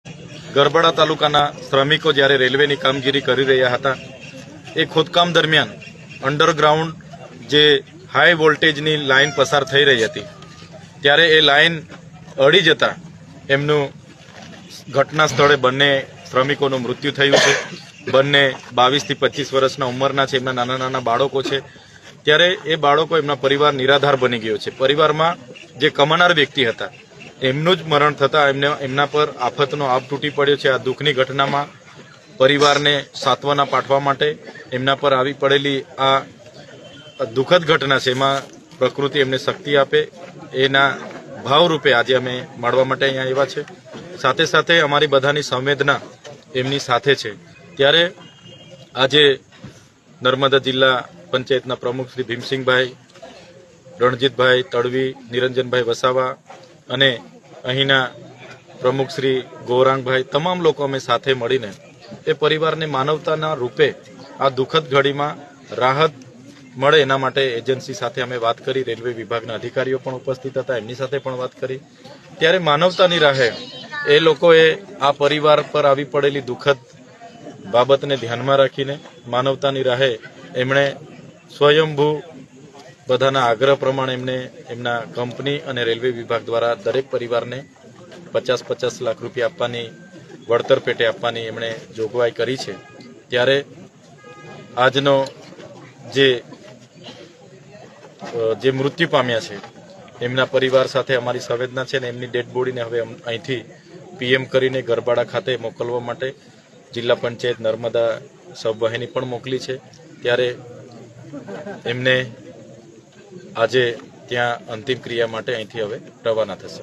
ગરબાડા તાલુકાના શ્રમિકો જ્યારે રેલવેની કામગીરી કરી રહ્યા હતા એ ખોદકામ દરમિયાન અંડરગ્રાઉન્ડ જે હાઈ વોલ્ટેજની લાઇન પસાર થઈ રહી હતી ત્યારે એ લાઇન અડી જતા એમનું ઘટના સ્થળે બંને શ્રમિકોનું મૃત્યુ થયું છે। બંને 22 થી 25 વર્ષના ઉંમરના છે। એમના નાના નાના બાળકો છે। ત્યારે એ બાળકો એમના પરિવાર નિરાધાર બની ગયો છે। પરિવારમાં જે કમાનાર વ્યક્તિ હતા એમનું જ મરણ થતા એમના પર આફતનો આપ તૂટી પડ્યો છે। આ દુઃખની ઘટનામાં પરિવારને સાંત્વના પાઠવા માટે એમના પર આવી પડેલી આ દુઃખદ ઘટના છે એમાં પ્રકૃતિ એમને શક્તિ આપે એના ભાવરૂપે આજે અમે મળવા માટે અહીંયા આવ્યા છે। સાથે સાથે અમારી બધાની સંવેદના એમની સાથે છે। ત્યારે આજે નર્મદા જિલ્લા પંચાયતના પ્રમુખ શ્રી ભીમસિંહભાઈ, રણજીતભાઈ તડવી, નિરંજનભાઈ વસાવા અને અહીંના પ્રમુખ શ્રી ગૌરાંગભાઈ તમામ લોકો અમે સાથે મળીને એ પરિવારને માનવતાના રૂપે આ દુઃખદ ઘડીમાં રાહત મળે એના માટે એજન્સી સાથે અમે વાત કરી। રેલવે વિભાગના અધિકારીઓ પણ ઉપસ્થિત હતા, એમની સાથે પણ વાત કરી। ત્યારે માનવતાની રાહે એ લોકોએ આ પરિવાર પર આવી પડેલી દુઃખદ બાબતને ધ્યાનમાં રાખીને માનવતાની રાહે એમણે સ્વયંભૂ બધાના આગ્રહ પ્રમાણે એમને એમના કંપની અને રેલવે વિભાગ દ્વારા દરેક પરિવારને 50-50 લાખ રૂપિયા આપવાની, વળતર પેટે આપવાની એમણે જોગવાઈ કરી છે। ત્યારે આજનો જે મૃત્યુ પામ્યા છે એમના પરિવાર સાથે અમારી સંવેદના છે ને એમની ડેડ બોડીને હવે અહીંથી પીએમ કરીને ગરબાડા ખાતે મોકલવા માટે જિલ્લા પંચાયત નર્મદા સબવાહિની પણ મોકલી છે। ત્યારે એમને આજે ત્યાં અંતિમ ક્રિયા માટે અહીંથી હવે રવાના થશે।